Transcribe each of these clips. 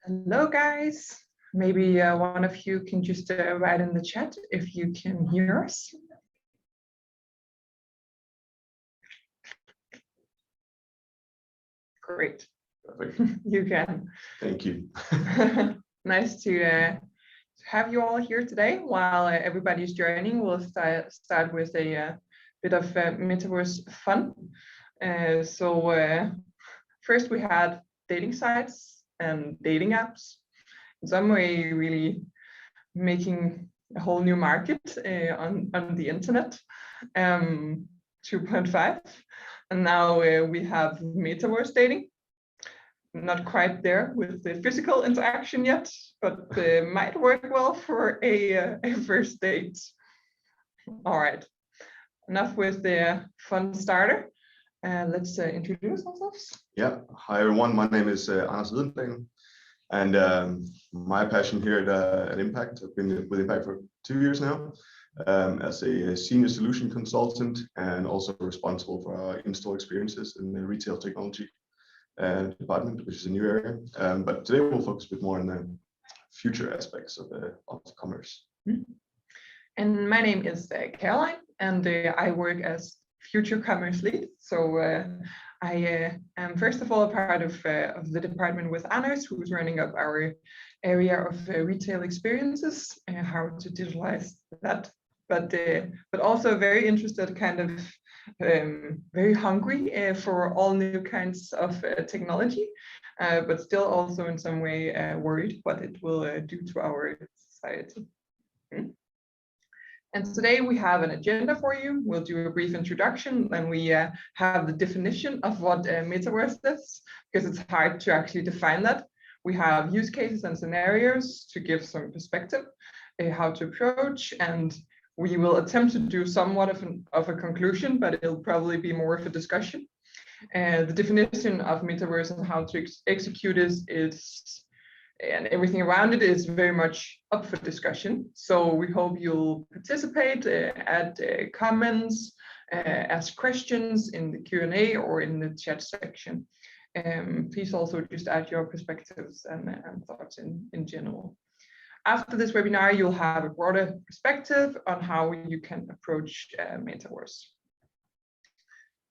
Hello, guys. Maybe one of you can just write in the chat if you can hear us. Great. Perfect. You can. Thank you. Nice to have you all here today. While everybody's joining, we'll start with a bit of metaverse fun. First we had dating sites and dating apps. In some way, really making a whole new market on the internet. 2.5, and now we have metaverse dating. Not quite there with the physical interaction yet, but might work well for a first date. All right, enough with the fun starter. Let's introduce ourselves. Yeah, hi everyone. My name is Anders Ridendahl, and my passion here at Impact, I've been with Impact for 2 years now, as a senior solution consultant and also responsible for our in-store experiences in the retail technology department, which is a new area. But today we'll focus a bit more on the future aspects of commerce. And my name is Caroline, and I work as Future Commerce Lead. So I am first of all a part of the department with Anders, who's running up our area of retail experiences and how to digitalize that. But also very interested, kind of very hungry for all new kinds of technology, but still also in some way worried what it will do to our society. And today we have an agenda for you. We'll do a brief introduction, then we have the definition of what metaverse is, because it's hard to actually define that. We have use cases and scenarios to give some perspective, how to approach, and we will attempt to do somewhat of a conclusion, but it'll probably be more of a discussion. The definition of metaverse and how to execute is and everything around it is very much up for discussion. So we hope you'll participate, add comments, ask questions in the Q&A or in the chat section. Please also just add your perspectives and thoughts in general. After this webinar, you'll have a broader perspective on how you can approach metaverse.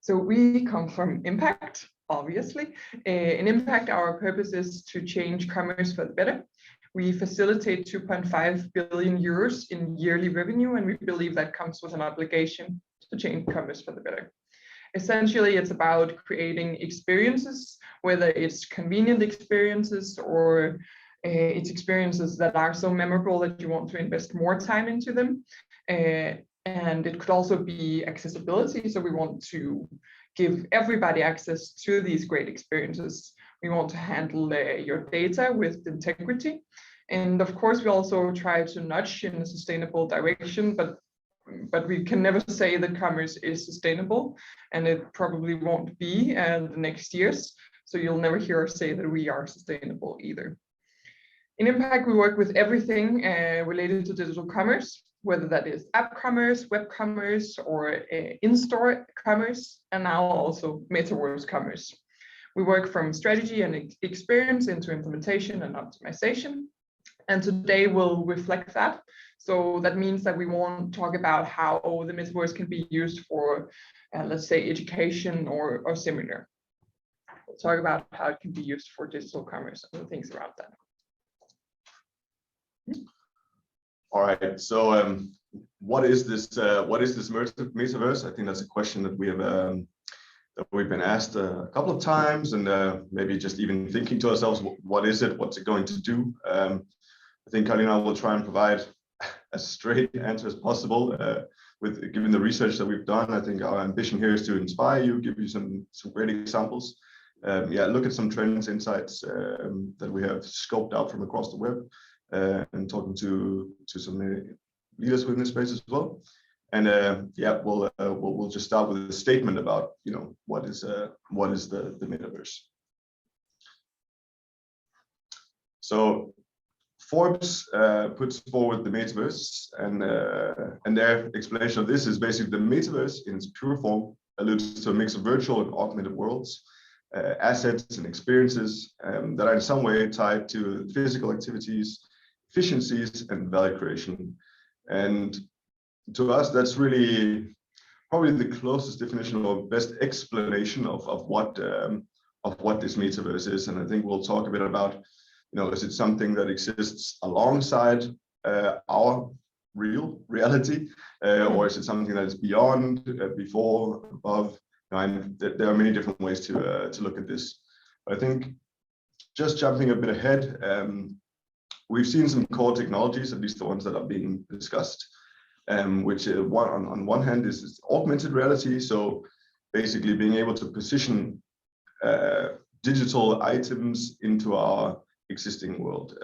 So we come from Impact, obviously. In Impact, our purpose is to change commerce for the better. We facilitate 2.5 billion euros in yearly revenue, and we believe that comes with an obligation to change commerce for the better. Essentially, it's about creating experiences, whether it's convenient experiences or it's experiences that are so memorable that you want to invest more time into them. And it could also be accessibility. So we want to give everybody access to these great experiences. We want to handle your data with integrity. And of course, we also try to nudge in a sustainable direction, but we can never say that commerce is sustainable, and it probably won't be in the next years. So you'll never hear us say that we are sustainable either. In Impact, we work with everything related to digital commerce, whether that is app commerce, web commerce, or in-store commerce, and now also metaverse commerce. We work from strategy and experience into implementation and optimization. And today we'll reflect that. So that means that we won't talk about how the metaverse can be used for, let's say, education or similar. We'll talk about how it can be used for digital commerce and things around that. All right. So, what is this metaverse? I think that's a question that we've been asked a couple of times, and maybe just even thinking to ourselves, what is it? What's it going to do? I think Carolina will try and provide as straight answer as possible. Given the research that we've done, I think our ambition here is to inspire you, give you some great examples. Look at some trends, insights that we have scoped out from across the web. And talking to some leaders within this space as well, and we'll just start with a statement about what is the metaverse. So Forbes puts forward the metaverse, and their explanation of this is basically the metaverse in its pure form alludes to a mix of virtual and augmented worlds, assets and experiences that are in some way tied to physical activities, efficiencies, and value creation. And to us, that's really probably the closest definition or best explanation of what this metaverse is. And I think we'll talk a bit about, is it something that exists alongside our real reality, or is it something that is beyond, before, above? And there are many different ways to look at this. But I think just jumping a bit ahead, we've seen some core technologies, at least the ones that are being discussed, which on one hand is augmented reality. So basically being able to position digital items into our existing world.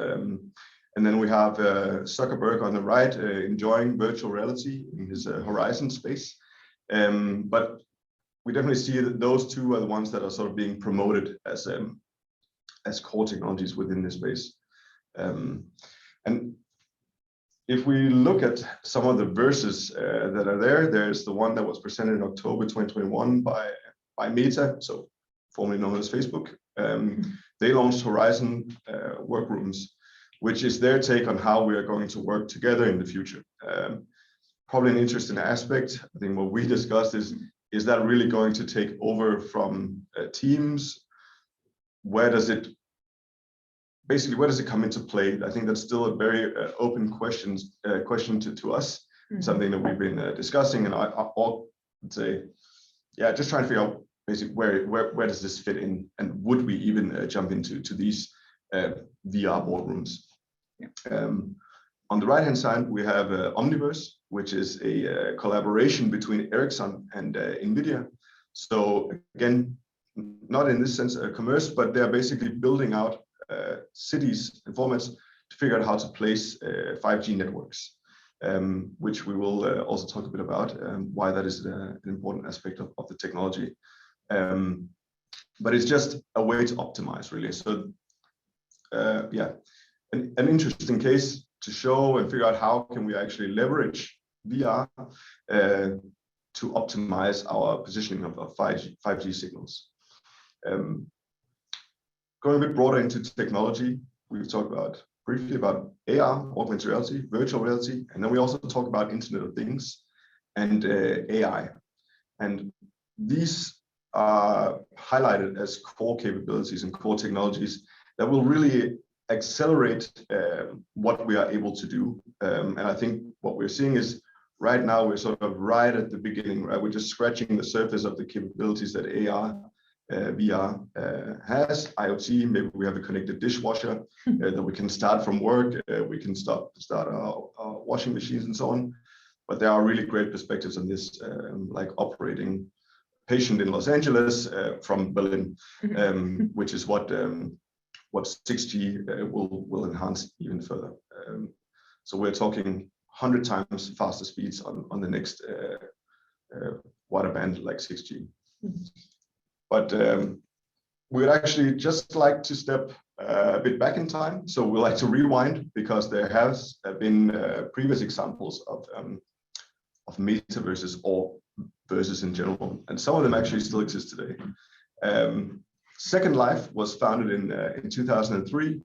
And then we have Zuckerberg on the right, enjoying virtual reality in his Horizon space. But we definitely see that those two are the ones that are sort of being promoted as core technologies within this space. And if we look at some of the verses that are there, there's the one that was presented in October 2021 by Meta, so formerly known as Facebook. They launched Horizon Workrooms, which is their take on how we are going to work together in the future. Probably an interesting aspect. I think what we discussed is that really going to take over from Teams? Where does it come into play? I think that's still a very open question to us. Mm-hmm. Something that we've been discussing, and I'll say, just trying to figure out basically where does this fit in, and would we even jump into these VR boardrooms? Yeah. On the right hand side, we have Omniverse, which is a collaboration between Ericsson and NVIDIA. So again, not in this sense a commerce, but they're basically building out cities and formats to figure out how to place 5G networks, which we will also talk a bit about, why that is an important aspect of the technology. But it's just a way to optimize, really. So an interesting case to show and figure out how can we actually leverage VR to optimize our positioning of 5G signals. Going a bit broader into technology, we've talked briefly about AR, augmented reality, virtual reality, and then we also talk about Internet of Things and AI. And these are highlighted as core capabilities and core technologies that will really accelerate what we are able to do. And I think what we're seeing is right now we're sort of right at the beginning, right? We're just scratching the surface of the capabilities that AR, VR has, IoT. Maybe we have a connected dishwasher that we can start from work. We can start our washing machines and so on. But there are really great perspectives on this, like operating patient in Los Angeles from Berlin, which is what 6G will enhance even further. So we're talking 100 times faster speeds on the next wider band like 6G. But we'd actually just like to step a bit back in time. So we like to rewind, because there has been previous examples of metaverses or verses in general, and some of them actually still exist today. Second Life was founded in 2003,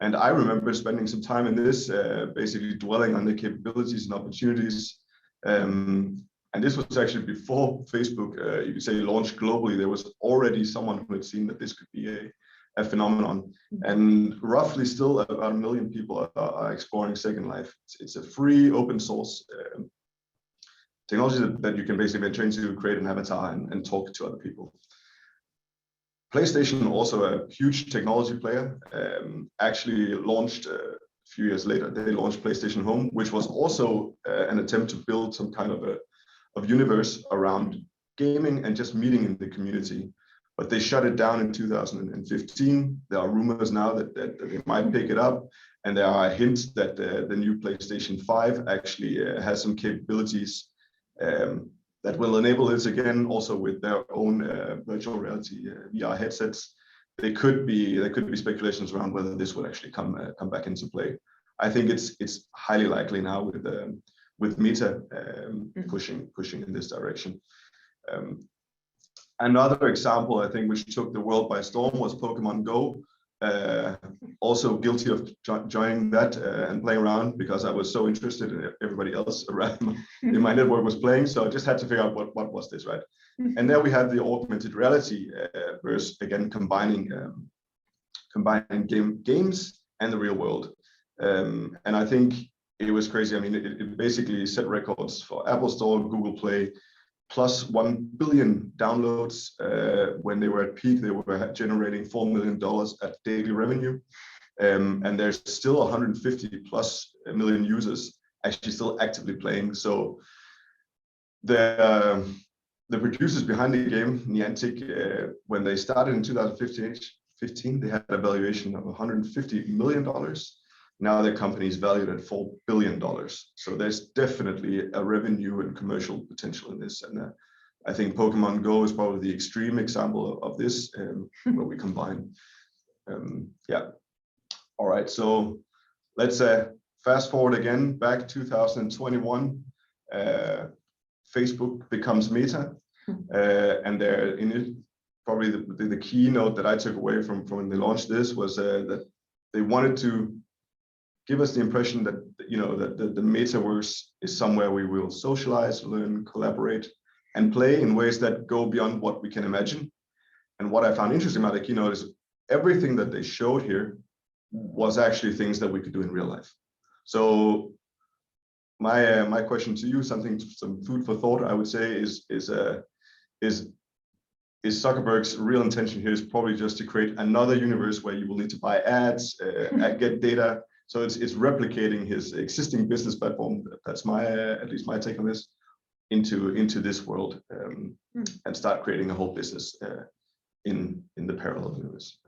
and I remember spending some time in this, basically dwelling on the capabilities and opportunities. And this was actually before Facebook, you could say, launched globally. There was already someone who had seen that this could be a phenomenon, and roughly still about 1 million people are exploring Second Life. It's a free open source technology that you can basically enter into, create an avatar and talk to other people. PlayStation, also a huge technology player, actually launched a few years later. They launched PlayStation Home, which was also an attempt to build some kind of universe around gaming and just meeting in the community. But they shut it down in 2015. There are rumors now that they might pick it up, and there are hints that the new PlayStation 5 actually has some capabilities that will enable this again, also with their own virtual reality VR headsets. There could be speculations around whether this will actually come back into play. I think it's highly likely now with Meta pushing in this direction. Another example, I think, which took the world by storm was Pokemon Go. Also guilty of joining that and playing around because I was so interested in everybody else around in my network was playing. So I just had to figure out what was this, right? And there we have the augmented reality verse, again, combining games and the real world. And I think it was crazy. I mean, it basically set records for Apple Store, Google Play, plus 1 billion downloads. When they were at peak, they were generating $4 million at daily revenue. And there's still 150 plus million users actually still actively playing. So the producers behind the game, Niantic, when they started in 2015, they had a valuation of $150 million. Now their company is valued at $4 billion. So there's definitely a revenue and commercial potential in this. And I think Pokemon Go is probably the extreme example of this, where we combine. Yeah. All right. So let's fast forward again, back 2021. Facebook becomes Meta. And there in it, probably the keynote that I took away from when they launched this was that they wanted to give us the impression that, you know, that the metaverse is somewhere we will socialize, learn, collaborate, and play in ways that go beyond what we can imagine. And what I found interesting about the keynote is everything that they showed here was actually things that we could do in real life. So my question to you, some food for thought, I would say, is Zuckerberg's real intention here is probably just to create another universe where you will need to buy ads, get data. So it's replicating his existing business platform. That's at least my take on this, into this world, and start creating a whole business in the parallel universe.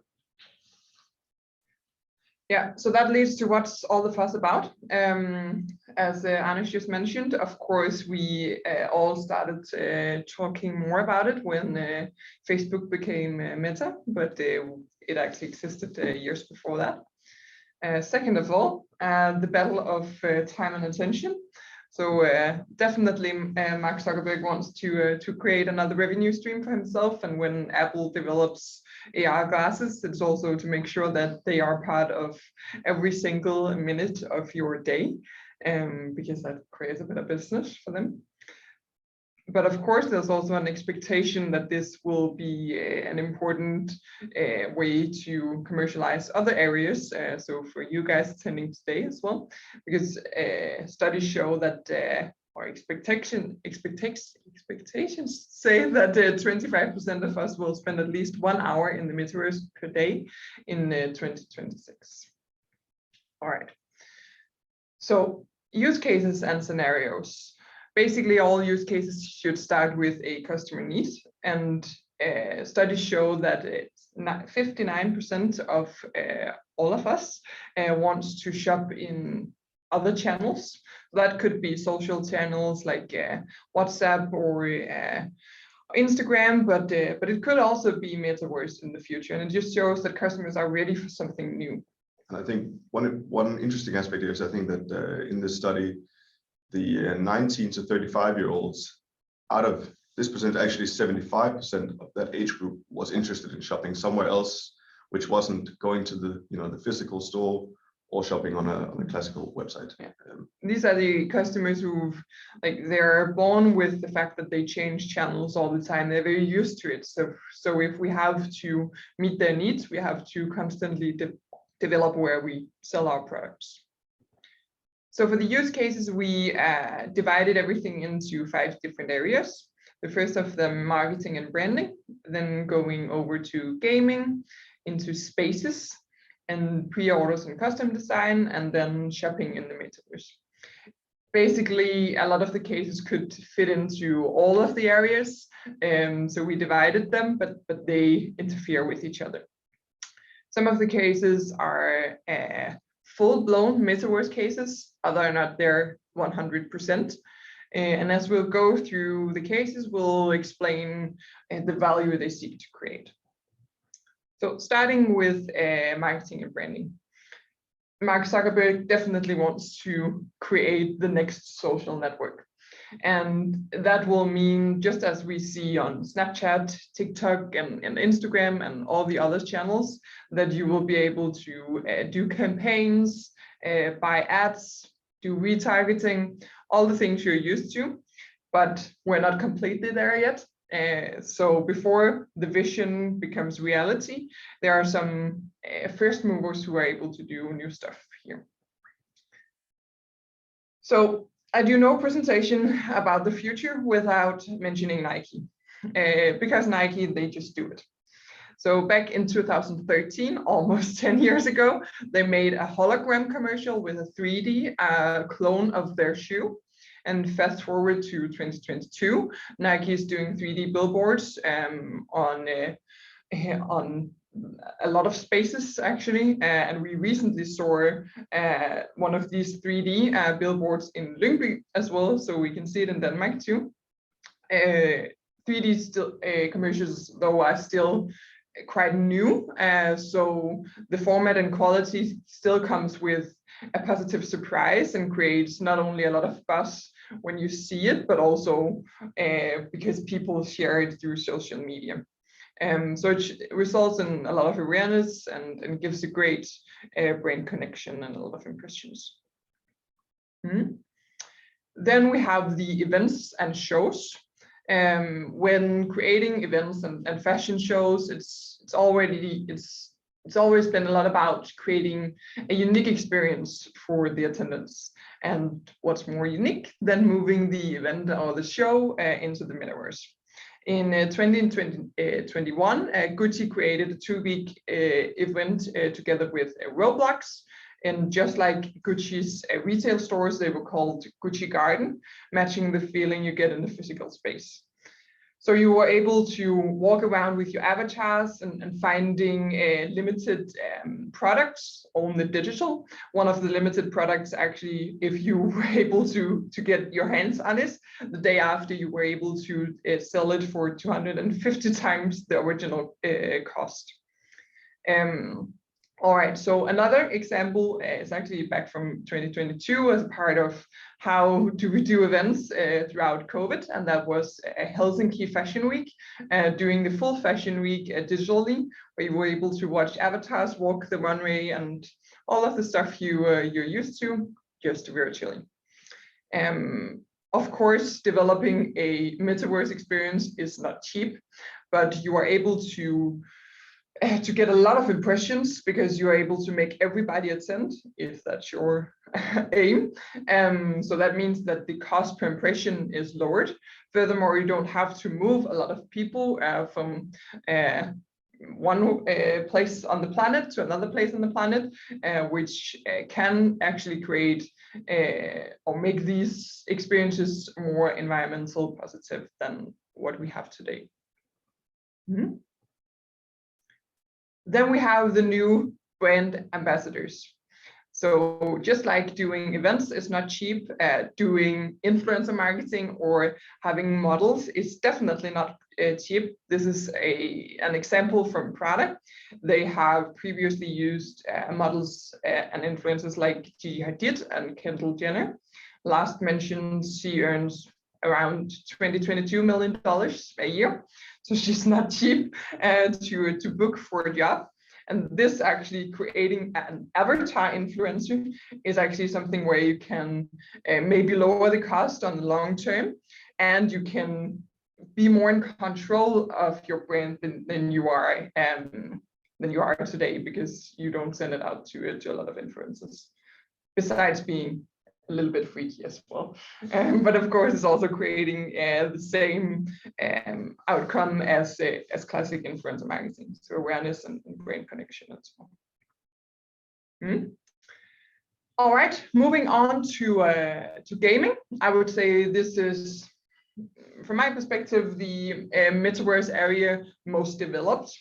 Yeah, so that leads to what's all the fuss about. As Anish just mentioned, of course, we all started talking more about it when Facebook became Meta, but it actually existed years before that. Second of all, the battle of time and attention. So definitely Mark Zuckerberg wants to create another revenue stream for himself. And when Apple develops AR glasses, it's also to make sure that they are part of every single minute of your day, because that creates a bit of business for them. But of course, there's also an expectation that this will be an important way to commercialize other areas. So for you guys attending today as well, because studies show that, or expectations say that 25% of us will spend at least 1 hour in the metaverse per day in 2026. All right. So use cases and scenarios. Basically, all use cases should start with a customer need, and studies show that 59% of all of us wants to shop in other channels. That could be social channels like WhatsApp or Instagram, but it could also be metaverse in the future, and it just shows that customers are ready for something new. And I think one interesting aspect is I think that in this study, the 19 to 35-year-olds, out of this percent, actually 75% of that age group was interested in shopping somewhere else, which wasn't going to the physical store or shopping on a classical website. Yeah. These are the customers they're born with the fact that they change channels all the time. They're very used to it. So if we have to meet their needs, we have to constantly develop where we sell our products. So for the use cases, we divided everything into 5 different areas. The first of them, marketing and branding, then going over to gaming, into spaces, and pre-orders and custom design, and then shopping in the metaverse. Basically, a lot of the cases could fit into all of the areas. So we divided them, but they interfere with each other. Some of the cases are full-blown metaverse cases, other are not there 100%. And as we'll go through the cases, we'll explain the value they seek to create. So starting with marketing and branding. Mark Zuckerberg definitely wants to create the next social network. And that will mean, just as we see on Snapchat, TikTok, and Instagram, and all the other channels, that you will be able to do campaigns, buy ads, do retargeting, all the things you're used to, but we're not completely there yet. So before the vision becomes reality, there are some first movers who are able to do new stuff here. So I do no presentation about the future without mentioning Nike, because Nike, they just do it. So back in 2013, almost 10 years ago, they made a hologram commercial with a 3D clone of their shoe. And fast forward to 2022, Nike is doing 3D billboards on a lot of spaces, actually. And we recently saw one of these 3D billboards in Lyngby as well, so we can see it in Denmark too. 3D still commercials, though, are still quite new, so the format and quality still comes with a positive surprise and creates not only a lot of buzz when you see it, but also because people share it through social media. So it results in a lot of awareness and gives a great brain connection and a lot of impressions. Then we have the events and shows. When creating events and fashion shows, it's always been a lot about creating a unique experience for the attendants. And what's more unique than moving the event or the show into the metaverse? In 2021, Gucci created a 2-week event together with Roblox. And just like Gucci's retail stores, they were called Gucci Garden, matching the feeling you get in the physical space. So you were able to walk around with your avatars and finding limited products on the digital. One of the limited products, actually, if you were able to get your hands on it, the day after you were able to sell it for 250 times the original cost. All right, so another example is actually back from 2022 as a part of how do we do events throughout COVID, and that was Helsinki Fashion Week, doing the full Fashion Week digitally, where you were able to watch avatars walk the runway and all of the stuff you're used to, just virtually. Of course, developing a metaverse experience is not cheap, but you are able to get a lot of impressions because you're able to make everybody attend, if that's your aim. So that means that the cost per impression is lowered. Furthermore, you don't have to move a lot of people from one place on the planet to another place on the planet, which can actually create or make these experiences more environmental positive than what we have today. Then we have the new brand ambassadors. So just like doing events is not cheap, doing influencer marketing or having models is definitely not cheap. This is an example from Prada. They have previously used models and influencers like Gigi Hadid and Kendall Jenner. Last mentioned, she earns around $22 million a year. So she's not cheap to book for a job. And this actually creating an avatar influencer is actually something where you can maybe lower the cost on the long term, and you can be more in control of your brand than you are today, because you don't send it out to a lot of influencers. Besides being a little bit freaky as well, but of course it's also creating the same outcome as classic influencer marketing, so awareness and brain connection as well. All right, moving on to gaming. I would say this is, from my perspective, the metaverse area most developed,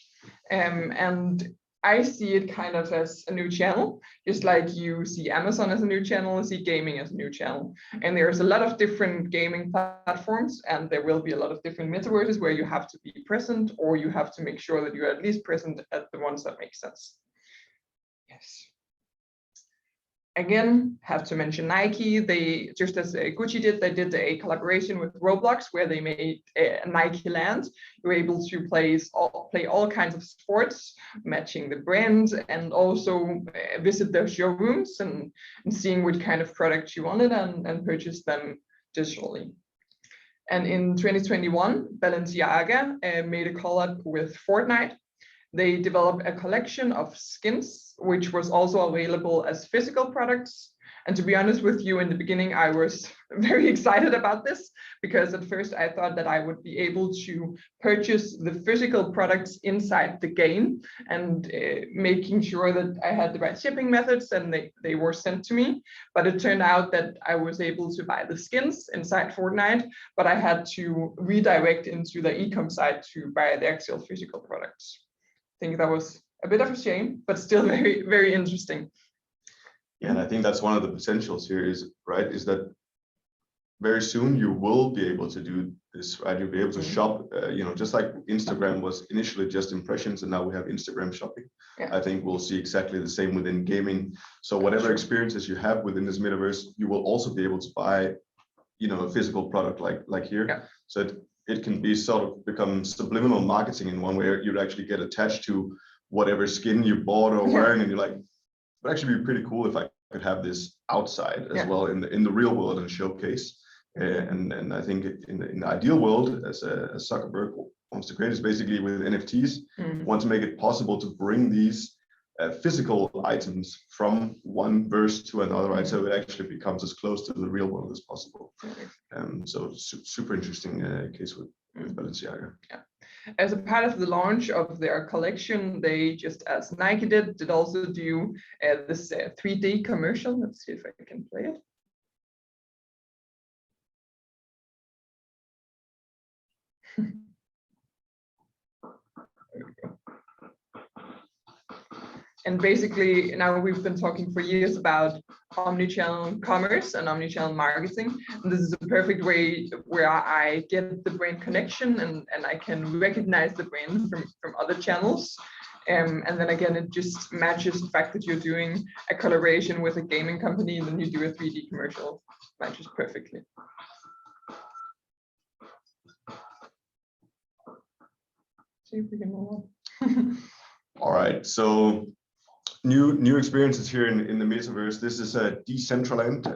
and I see it kind of as a new channel, just like you see Amazon as a new channel, you see gaming as a new channel. And there's a lot of different gaming platforms, and there will be a lot of different metaverses where you have to be present, or you have to make sure that you're at least present at the ones that make sense. Yes. Again, have to mention Nike. They, just as Gucci did, they did a collaboration with Roblox where they made a Nike Land. You were able to play all kinds of sports, matching the brand, and also visit their showrooms and seeing what kind of products you wanted and purchase them digitally. And in 2021, Balenciaga made a collab with Fortnite. They developed a collection of skins, which was also available as physical products. And to be honest with you, in the beginning, I was very excited about this because at first I thought that I would be able to purchase the physical products inside the game and making sure that I had the right shipping methods and they were sent to me. But it turned out that I was able to buy the skins inside Fortnite, but I had to redirect into the e-com site to buy the actual physical products. I think that was a bit of a shame, but still very, very interesting. Yeah, and I think that's one of the potentials here is that very soon you will be able to do this, right? You'll be able to shop, just like Instagram was initially just impressions and now we have Instagram shopping. Yeah. I think we'll see exactly the same within gaming. So whatever experiences you have within this metaverse, you will also be able to buy, a physical product like here. Yeah. So it can be sort of become subliminal marketing in one way. You'd actually get attached to whatever skin you bought or wearing, and you're like, it would actually be pretty cool if I could have this outside as well in the real world and showcase. And I think in the ideal world, as Zuckerberg wants to create, is basically with NFTs, want to make it possible to bring these physical items from one verse to another, right? So it actually becomes as close to the real world as possible. So super interesting case with Balenciaga. Yeah. As a part of the launch of their collection, they, just as Nike did also do this 3D commercial. Let's see if I can play it. There we go. And basically, now we've been talking for years about omnichannel commerce and omnichannel marketing. And this is a perfect way where I get the brand connection and I can recognize the brand from other channels. And then again, it just matches the fact that you're doing a collaboration with a gaming company and then you do a 3D commercial. Matches perfectly. See if we can move on. All right, so new experiences here in the metaverse. This is a Decentraland,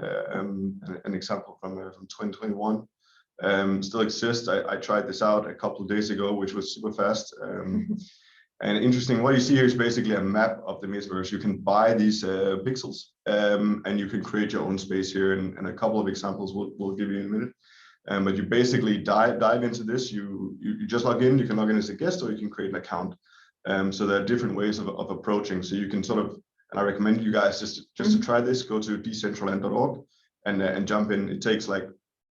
an example from 2021. Still exists. I tried this out a couple of days ago, which was super fast. And interesting, what you see here is basically a map of the metaverse. You can buy these pixels and you can create your own space here. And a couple of examples we'll give you in a minute. But you basically dive into this. You just log in. You can log in as a guest or you can create an account. So there are different ways of approaching. So you can sort of, and I recommend you guys just to try this. Go to decentraland.org and jump in. It takes like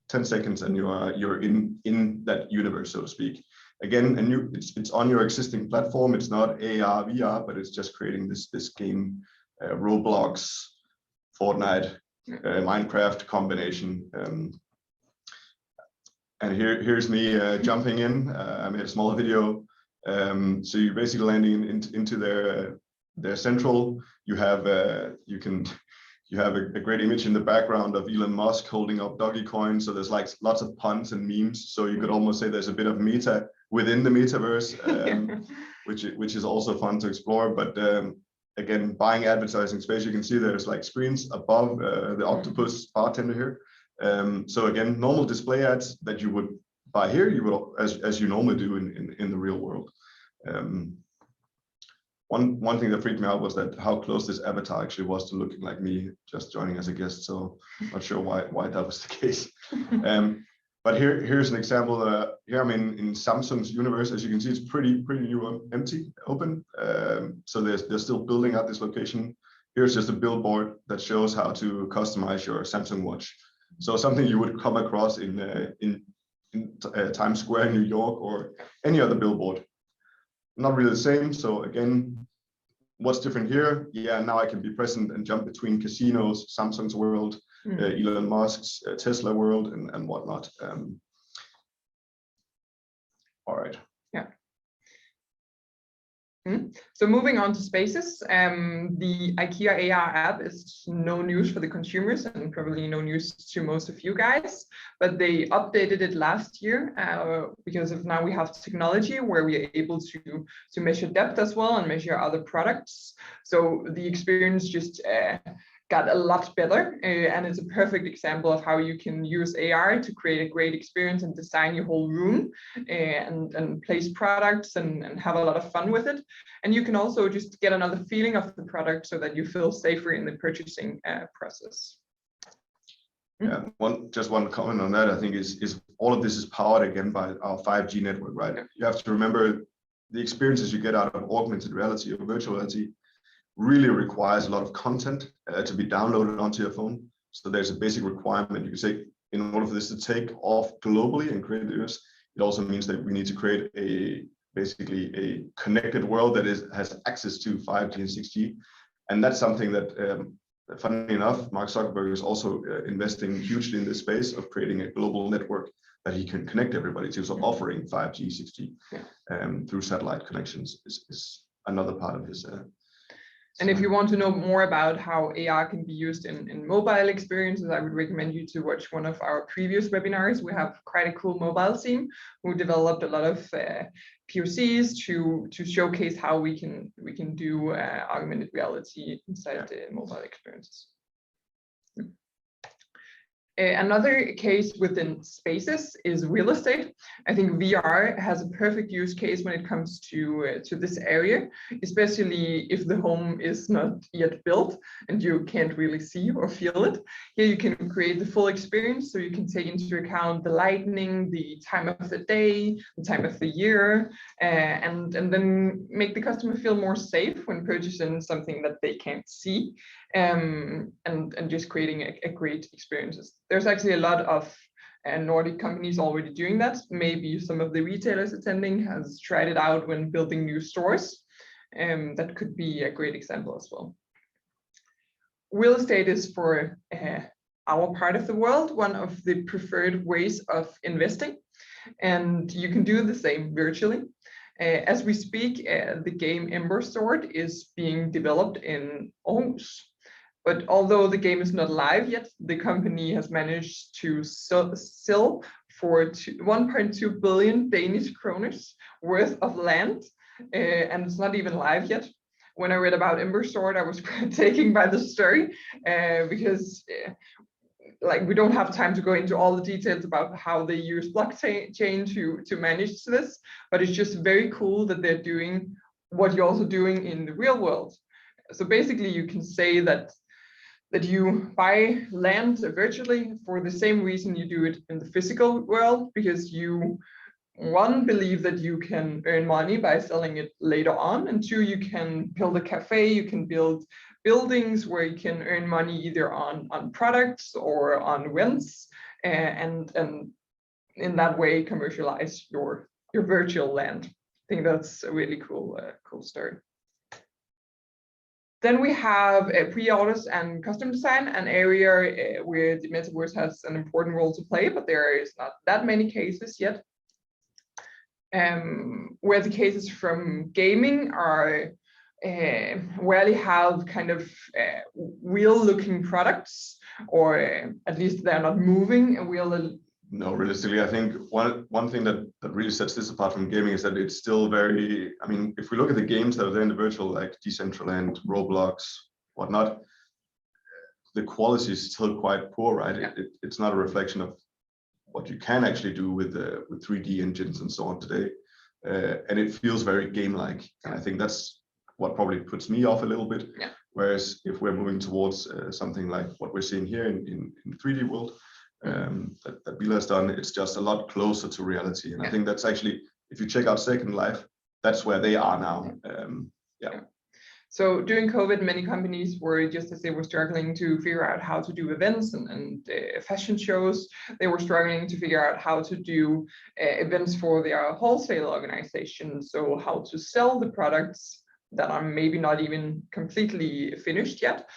10 seconds, and you're in that universe, so to speak. Again, it's on your existing platform. It's not AR, VR, but it's just creating this game, Roblox, Fortnite, Minecraft combination. And here's me jumping in. I made a small video. So you're basically landing into their central. You have a great image in the background of Elon Musk holding up Dogecoin. So there's like lots of puns and memes. So you could almost say there's a bit of meta within the metaverse, which is also fun to explore. But again, buying advertising space, you can see there's like screens above the octopus bartender here. So again, normal display ads that you would buy here, you will as you normally do in the real world. One thing that freaked me out was that how close this avatar actually was to looking like me just joining as a guest. So not sure why that was the case. But here's an example. Here I'm in Samsung's universe. As you can see, it's pretty new, empty, open. So they're still building out this location. Here's just a billboard that shows how to customize your Samsung watch. So something you would come across in Times Square in New York or any other billboard. Not really the same. So again, what's different here? Yeah, now I can be present and jump between casinos, Samsung's world, Elon Musk's Tesla world, and whatnot. All right. Yeah. So moving on to spaces, the IKEA AR app is no news for the consumers and probably no news to most of you guys, but they updated it last year because of now we have technology where we are able to measure depth as well and measure other products. So the experience just got a lot better, and it's a perfect example of how you can use AR to create a great experience and design your whole room and place products and have a lot of fun with it. And you can also just get another feeling of the product so that you feel safer in the purchasing process. Yeah, just one comment on that, I think is all of this is powered again by our 5G network, right? Yeah. You have to remember the experiences you get out of augmented reality or virtual reality really requires a lot of content to be downloaded onto your phone. So there's a basic requirement. You can say in order for this to take off globally and create the US, it also means that we need to create basically a connected world that has access to 5G and 6G. And that's something that, funnily enough, Mark Zuckerberg is also investing hugely in this space of creating a global network that he can connect everybody to. So offering 5G, 6G through satellite connections is another part of his. And if you want to know more about how AR can be used in mobile experiences, I would recommend you to watch one of our previous webinars. We have quite a cool mobile team who developed a lot of POCs to showcase how we can do augmented reality inside the mobile experiences. Another case within spaces is real estate. I think VR has a perfect use case when it comes to this area, especially if the home is not yet built and you can't really see or feel it. Here you can create the full experience, so you can take into account the lighting, the time of the day, the time of the year, and then make the customer feel more safe when purchasing something that they can't see, and just creating a great experiences. There's actually a lot of Nordic companies already doing that. Maybe some of the retailers attending has tried it out when building new stores. That could be a great example as well. Real estate is for our part of the world one of the preferred ways of investing, and you can do the same virtually. As we speak, the game Ember Sword is being developed in Aarhus. But although the game is not live yet, the company has managed to sell for 1.2 billion Danish kroner worth of land, and it's not even live yet. When I read about Ember Sword, I was taken by the story because like we don't have time to go into all the details about how they use blockchain to manage this, but it's just very cool that they're doing what you're also doing in the real world. So basically you can say that you buy land virtually for the same reason you do it in the physical world, because you, one, believe that you can earn money by selling it later on, and two, you can build a cafe, you can build buildings where you can earn money either on products or on rents, and in that way commercialize your virtual land. I think that's a really cool story. Then we have pre-orders and custom design, an area where the metaverse has an important role to play, but there is not that many cases yet. Where the cases from gaming are rarely have kind of real looking products, or at least they're not moving and real. No, realistically, I think one thing that really sets this apart from gaming is that it's still very, I mean, if we look at the games that are there in the virtual, like Decentraland, Roblox, whatnot, the quality is still quite poor, right? Yeah. It's not a reflection of what you can actually do with 3D engines and so on today. And it feels very game-like. And I think that's what probably puts me off a little bit. Yeah. Whereas if we're moving towards something like what we're seeing here in the 3D world, that Bila has done, it's just a lot closer to reality. And I think that's actually, if you check out Second Life, that's where they are now. Yeah. So during COVID, many companies were, just as they were struggling to figure out how to do events and fashion shows, they were struggling to figure out how to do events for their wholesale organization. So how to sell the products that are maybe not even completely finished yet.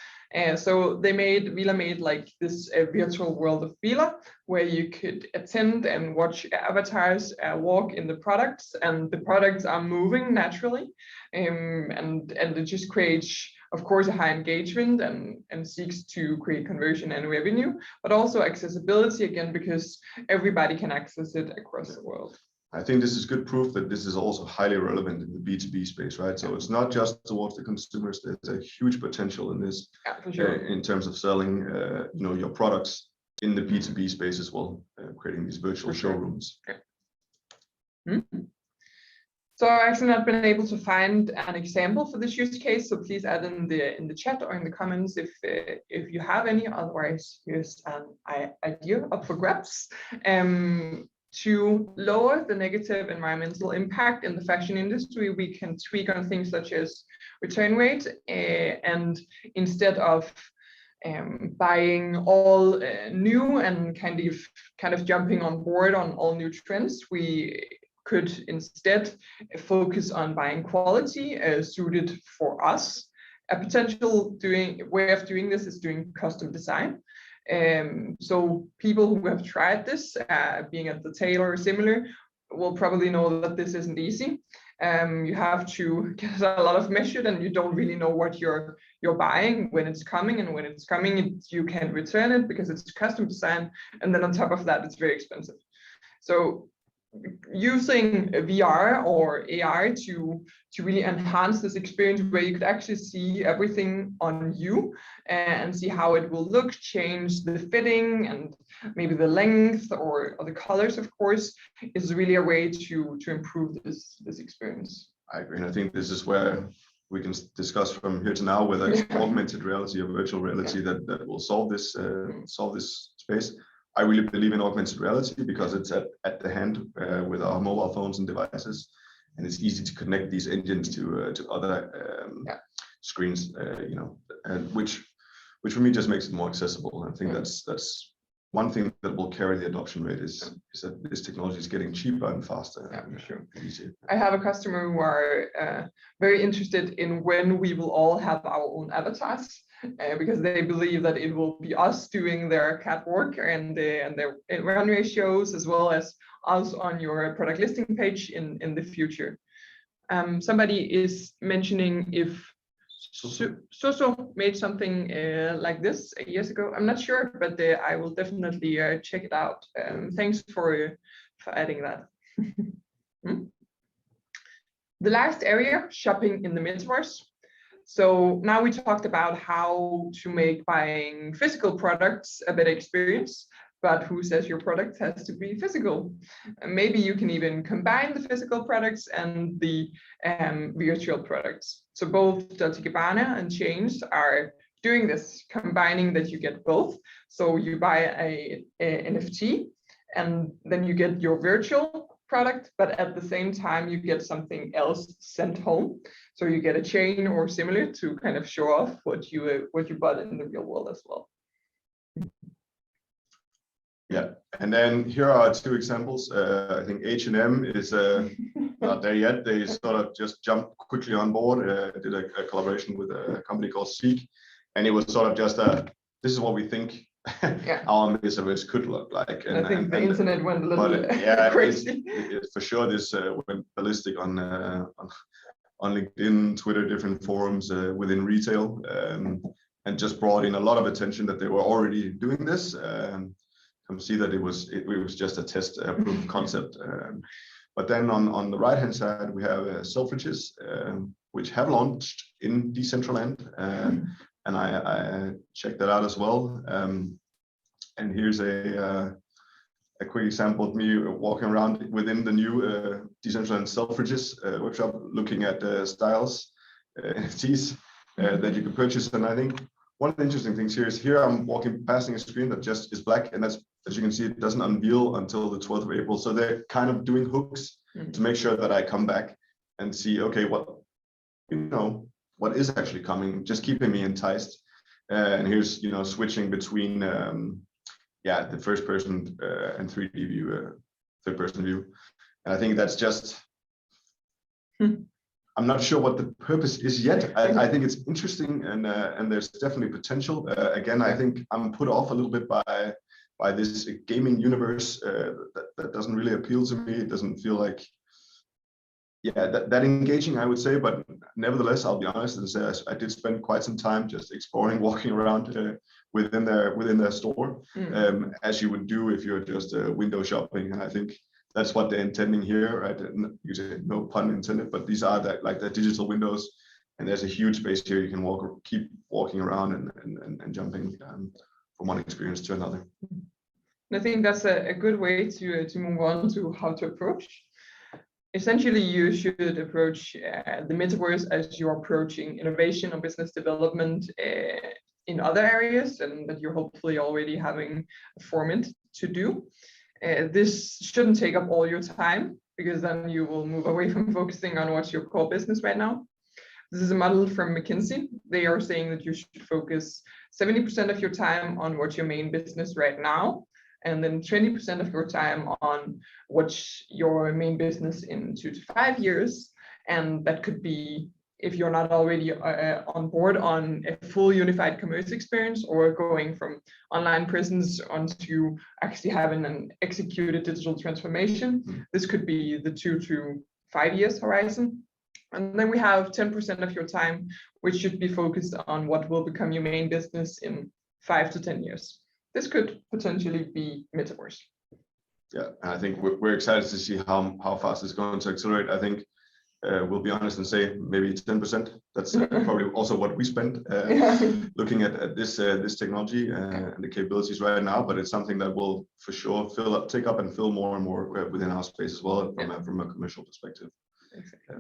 So Vila made like this virtual world of Vila, where you could attend and watch avatars walk in the products, and the products are moving naturally, and it just creates, of course, a high engagement and seeks to create conversion and revenue, but also accessibility again, because everybody can access it across the world. I think this is good proof that this is also highly relevant in the B2B space, right? So it's not just towards the consumers. There's a huge potential in this, for sure. In terms of selling, your products in the B2B space as well, creating these virtual showrooms. So I've actually not been able to find an example for this use case, so please add in the chat or in the comments if you have any. Otherwise, here's an idea up for grabs. To lower the negative environmental impact in the fashion industry, we can tweak on things such as return rate, and instead of buying all new and kind of jumping on board on all new trends, we could instead focus on buying quality suited for us. A potential way of doing this is doing custom design. So people who have tried this, being at the tailor or similar, will probably know that this isn't easy. You have to get a lot of measured, and you don't really know what you're buying when it's coming, and when it's coming, you can't return it because it's custom design, and then on top of that, it's very expensive. So using VR or AR to really enhance this experience, where you could actually see everything on you and see how it will look, change the fitting and maybe the length or the colors, of course, is really a way to improve this experience. I agree, and I think this is where we can discuss from here to now whether it's augmented reality or virtual reality that will solve this space. I really believe in augmented reality because it's at the hand with our mobile phones and devices, and it's easy to connect these engines to other screens, and which for me just makes it more accessible. I think that's one thing that will carry the adoption rate is that this technology is getting cheaper and faster. Yeah, for sure. Easier. I have a customer who are very interested in when we will all have our own avatars. Because they believe that it will be us doing their catwalk and their runway shows, as well as us on your product listing page in the future. Somebody is mentioning if Soso made something like this years ago. I'm not sure, but I will definitely check it out. Thanks for adding that. The last area, shopping in the metaverse. So now we talked about how to make buying physical products a better experience, but who says your product has to be physical? And maybe you can even combine the physical products and the virtual products. So both Dolce & Gabbana and Changed are doing this, combining that you get both. So you buy a NFT and then you get your virtual product, but at the same time you get something else sent home. So you get a chain or similar to kind of show off what you bought in the real world as well. Yeah, and then here are two examples. I think H&M is not there yet. They sort of just jumped quickly on board, did a collaboration with a company called Seek, and it was sort of just this is what we think our metaverse could look like. And I think the internet went a little crazy. For sure, this went ballistic on LinkedIn, Twitter, different forums within retail, and just brought in a lot of attention that they were already doing this. Come see that it was just a test proof of concept. But then on the right hand side we have Selfridges, which have launched in Decentraland, and I checked that out as well. And here's a quick example of me walking around within the new Decentraland Selfridges workshop, looking at styles, NFTs that you can purchase. And I think one of the interesting things here I'm passing a screen that just is black, and that's, as you can see, it doesn't unveil until the 12th of April. So they're kind of doing hooks to make sure that I come back and see, okay, what is actually coming, just keeping me enticed. And here's, switching between the first person and 3D view, third person view. And I think that's just, I'm I'm not sure what the purpose is yet. I think it's interesting, and there's definitely potential. Again, I think I'm put off a little bit by this gaming universe that doesn't really appeal to me. It doesn't feel like, yeah, that engaging, I would say. But nevertheless, I'll be honest and say I did spend quite some time just exploring, walking around within their store, as you would do if you're just window shopping. And I think that's what they're intending here, right? You say no pun intended, but these are the digital windows, and there's a huge space here. You can keep walking around and jumping from one experience to another. And I think that's a good way to move on to how to approach. Essentially, you should approach the metaverse as you're approaching innovation or business development in other areas, and that you're hopefully already having a format to do. This shouldn't take up all your time, because then you will move away from focusing on what's your core business right now. This is a model from McKinsey. They are saying that you should focus 70% of your time on what's your main business right now, and then 20% of your time on what's your main business in 2 to 5 years. And that could be, if you're not already on board on a full unified commerce experience, or going from online presence onto actually having an executed digital transformation. This could be the 2 to 5 years horizon. And then we have 10% of your time, which should be focused on what will become your main business in 5 to 10 years. This could potentially be metaverse. Yeah, and I think we're excited to see how fast it's going to accelerate. I think we'll be honest and say maybe 10%. That's probably also what we spend looking at this technology and the capabilities right now. But it's something that will for sure take up and fill more and more within our space as well, from a commercial perspective. Exactly.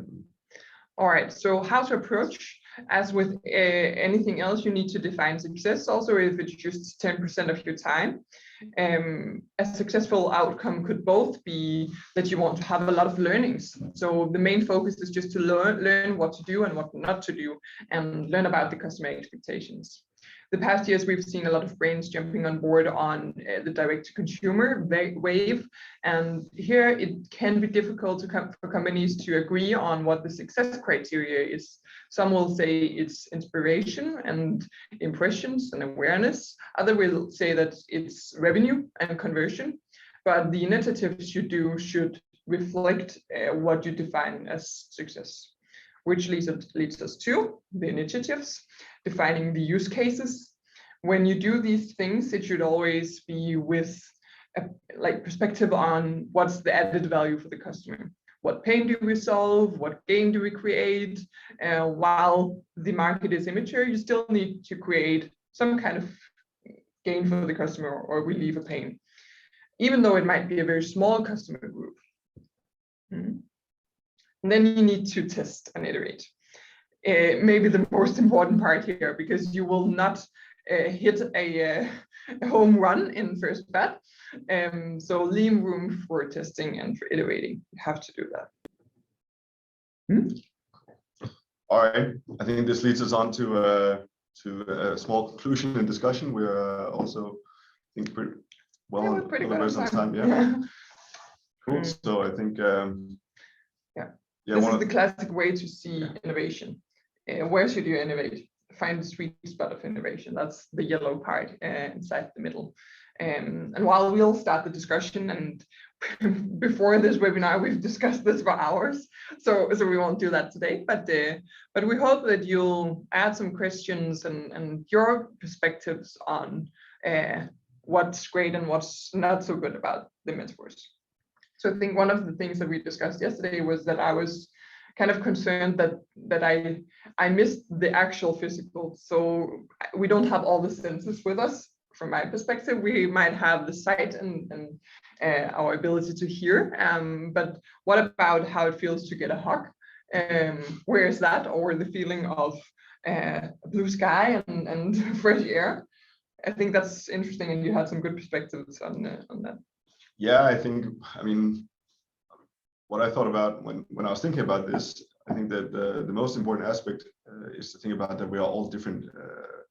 All right, so how to approach? As with anything else, you need to define success. Also, if it's just 10% of your time, a successful outcome could both be that you want to have a lot of learnings. So the main focus is just to learn what to do and what not to do, and learn about the customer expectations. The past years, we've seen a lot of brands jumping on board on the direct-to-consumer wave, and here it can be difficult for companies to agree on what the success criteria is. Some will say it's inspiration and impressions and awareness. Others will say that it's revenue and conversion, but the initiatives you do should reflect what you define as success. Which leads us to the initiatives, defining the use cases. When you do these things, it should always be with a perspective on what's the added value for the customer. What pain do we solve? What gain do we create? While the market is immature, you still need to create some kind of gain for the customer or relieve a pain, even though it might be a very small customer group. And then you need to test and iterate. Maybe the most important part here, because you will not hit a home run in first bat. So leave room for testing and for iterating. You have to do that. All right, I think this leads us on to a small conclusion and discussion. We're also, I think, pretty well on the time. Yeah. Cool. So I think this is the classic way to see innovation. Where should you innovate? Find the sweet spot of innovation. That's the yellow part inside the middle. And while we'll start the discussion, and before this webinar, we've discussed this for hours, so we won't do that today. But we hope that you'll add some questions and your perspectives on what's great and what's not so good about the metaverse. So I think one of the things that we discussed yesterday was that I was kind of concerned that I missed the actual physical. So we don't have all the senses with us. From my perspective, we might have the sight and our ability to hear. But what about how it feels to get a hug? Where is that? Or the feeling of blue sky and fresh air? I think that's interesting, and you had some good perspectives on that. Yeah, I mean, what I thought about when I was thinking about this, I think that the most important aspect is to think about that we are all different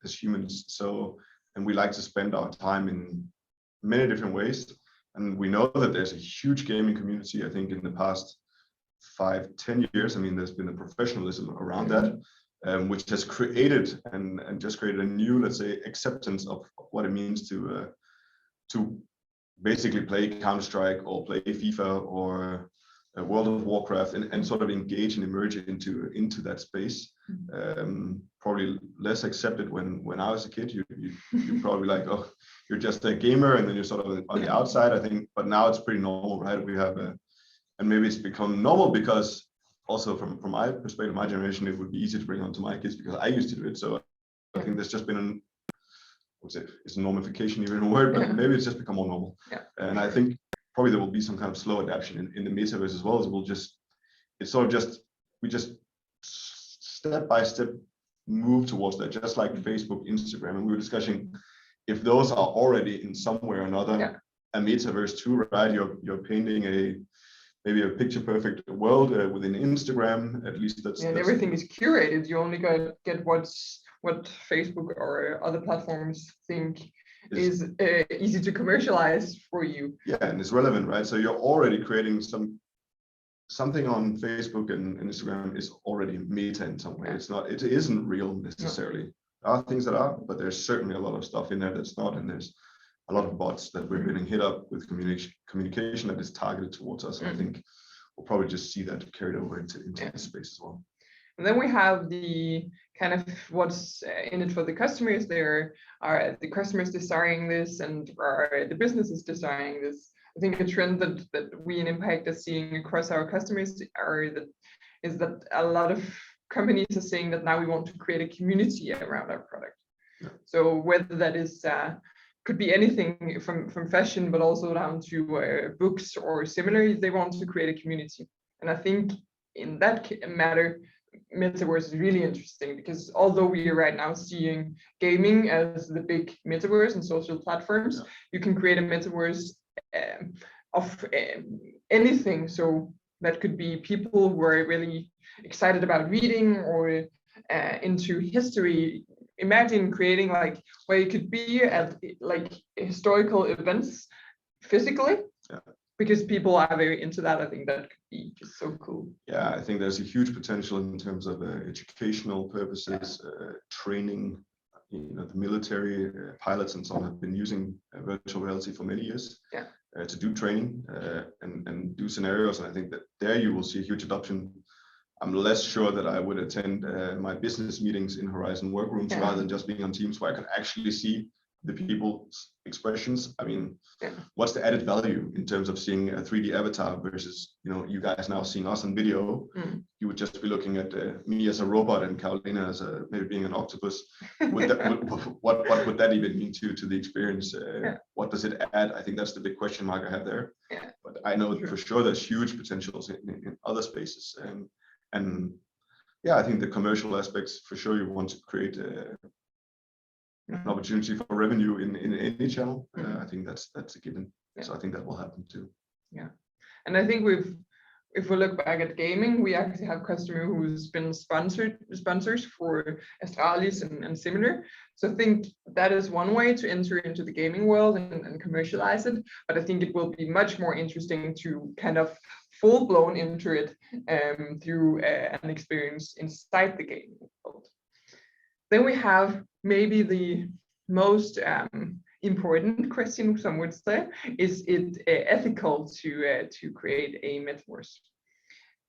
as humans. So, and we like to spend our time in many different ways. And we know that there's a huge gaming community. I think in the past 5-10 years. I mean, there's been a professionalism around that, which has created and just created a new, let's say, acceptance of what it means to basically play Counter-Strike or play FIFA or World of Warcraft and sort of engage and emerge into that space. Probably less accepted when I was a kid. You're probably like, oh, you're just a gamer, and then you're sort of on the outside, I think. But now it's pretty normal, right? We have and maybe it's become normal because also from my perspective, my generation, it would be easy to bring on to my kids because I used to do it. So I think there's just been is normification even a word, but maybe it's just become more normal. And I think probably there will be some kind of slow adaptation in the metaverse as well, as we just step by step move towards that, just like Facebook, Instagram. And we were discussing if those are already in some way or another a metaverse too, right? You're painting maybe a picture perfect world within Instagram. At least that's everything is curated. You only get what Facebook or other platforms think is easy to commercialize for you. Yeah, and it's relevant, right? So you're already creating something on Facebook and Instagram is already meta in some way. It isn't real necessarily. There are things that are, but there's certainly a lot of stuff in there that's not, and there's a lot of bots that we're getting hit up with communication that is targeted towards us. And I think we'll probably just see that carried over into this space as well. And then we have the kind of what's in it for the customers. There are the customers desiring this, and are the businesses desiring this. I think a trend that we in Impact are seeing across our customers is that a lot of companies are saying that now we want to create a community around our product. So whether that is could be anything from fashion, but also down to books or similar, they want to create a community. And I think in that matter, metaverse is really interesting, because although we are right now seeing gaming as the big metaverse and social platforms, you can create a metaverse of anything. So that could be people who are really excited about reading or into history. Imagine creating like where you could be at like historical events physically. Because people are very into that. I think that could be just so cool. Yeah, I think there's a huge potential in terms of educational purposes, training. The military pilots and so on have been using virtual reality for many years to do training and do scenarios. And I think that there you will see a huge adoption. I'm less sure that I would attend my business meetings in Horizon workrooms rather than just being on Teams where I can actually see the people's expressions. I mean, what's the added value in terms of seeing a 3D avatar versus, you guys now seeing us on video? You would just be looking at me as a robot and Carolina as maybe being an octopus. What would that even mean to the experience? What does it add? I think that's the big question mark I have there. But I know for sure there's huge potentials in other spaces. And I think the commercial aspects, for sure, you want to create an opportunity for revenue in any channel. I think that's a given. So I think that will happen too. And I think if we look back at gaming, we actually have customer who's been sponsors for Astralis and similar. So I think that is one way to enter into the gaming world and commercialize it. But I think it will be much more interesting to kind of full-blown enter it through an experience inside the gaming world. Then we have maybe the most important question, some would say, is it ethical to create a metaverse?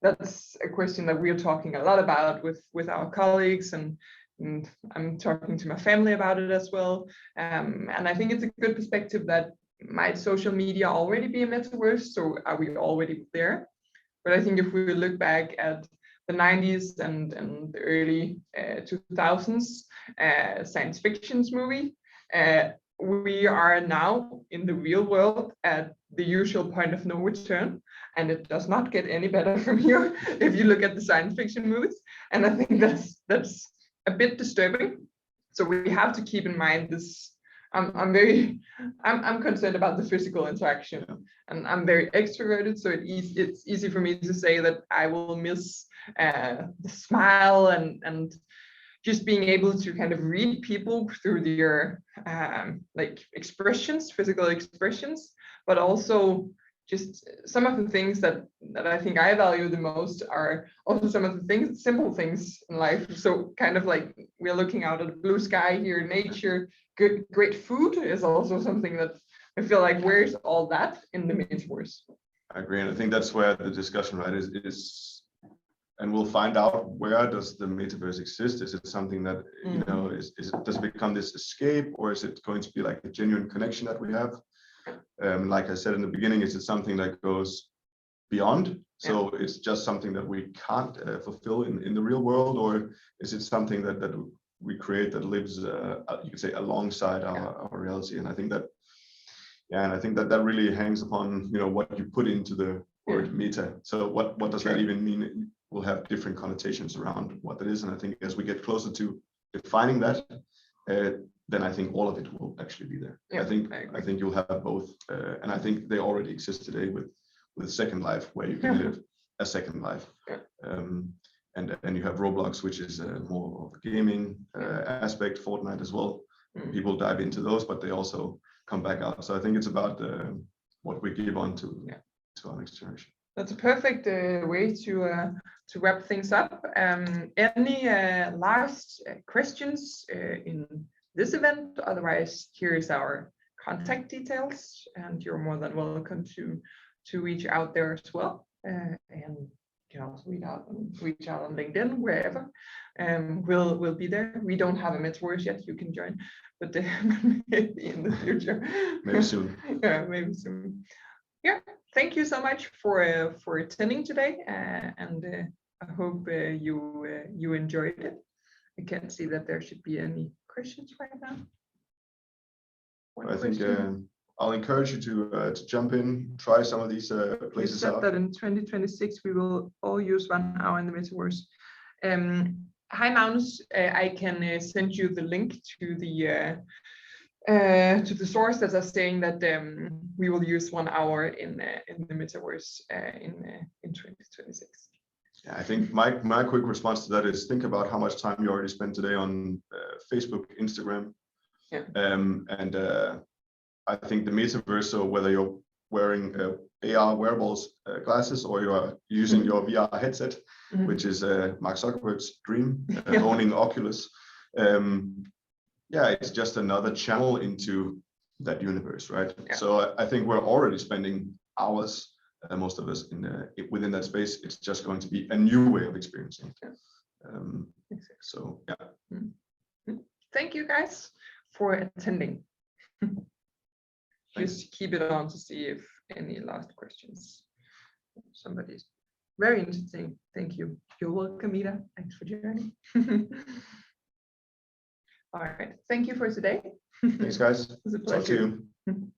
That's a question that we're talking a lot about with our colleagues, and I'm talking to my family about it as well. And I think it's a good perspective that might social media already be a metaverse? So are we already there? But I think if we look back at the 90s and the early 2000s science fiction movie, we are now in the real world at the usual point of no return, and it does not get any better from here if you look at the science fiction movies. And I think that's a bit disturbing. So we have to keep in mind this. I'm concerned about the physical interaction, and I'm very extroverted, so it's easy for me to say that I will miss the smile and just being able to kind of read people through their like expressions, physical expressions, but also just some of the things that I think I value the most are also some of the things, simple things in life. So kind of like we're looking out at the blue sky here, nature, great food is also something that I feel like, where's all that in the metaverse? I agree, and I think that's where the discussion, right, is, and we'll find out, where does the metaverse exist? Is it something that, you know, does it become this escape, or is it going to be like a genuine connection that we have? Like I said in the beginning, is it something that goes beyond? So it's just something that we can't fulfill in the real world, or is it something that we create that lives, you could say, alongside our reality? And I think that, and I think that really hangs upon, you know, what you put into the word meta. So what does that even mean? We'll have different connotations around what that is, and I think as we get closer to defining that, then I think all of it will actually be there. I think you'll have both, and I think they already exist today with Second Life, where you can live a second life, and you have Roblox, which is more of a gaming aspect, Fortnite as well. People dive into those, but they also come back out. So I think it's about what we give on to our next generation. That's a perfect way to wrap things up. Any last questions in this event? Otherwise, here is our contact details, and you're more than welcome to reach out there as well. And you can also reach out on LinkedIn, wherever. We'll be there. We don't have a metaverse yet. You can join, but maybe in the future. Maybe soon. Yeah, maybe soon. Yeah. Thank you so much for attending today, and I hope you enjoyed it. I can't see that there should be any questions right now. I think I'll encourage you to jump in, try some of these places out. That in 2026 we will all use 1 hour in the metaverse. Hi Magnus, I can send you the link to the source that are saying that we will use 1 hour in the metaverse in 2026. Yeah, I think my quick response to that is, think about how much time you already spent today on Facebook, Instagram, and I think the metaverse. So whether you're wearing AR wearables glasses, or you're using your VR headset, which is Mark Zuckerberg's dream, owning Oculus. It's just another channel into that universe, right? So I think we're already spending hours, most of us, within that space. It's just going to be a new way of experiencing it. So yeah. Thank you guys for attending. Just keep it on to see if any last questions. Somebody's very interesting. Thank you. You're welcome, Ida. Thanks for joining. All right. Thank you for today. Thanks, guys. It was a Talk to pleasure. you.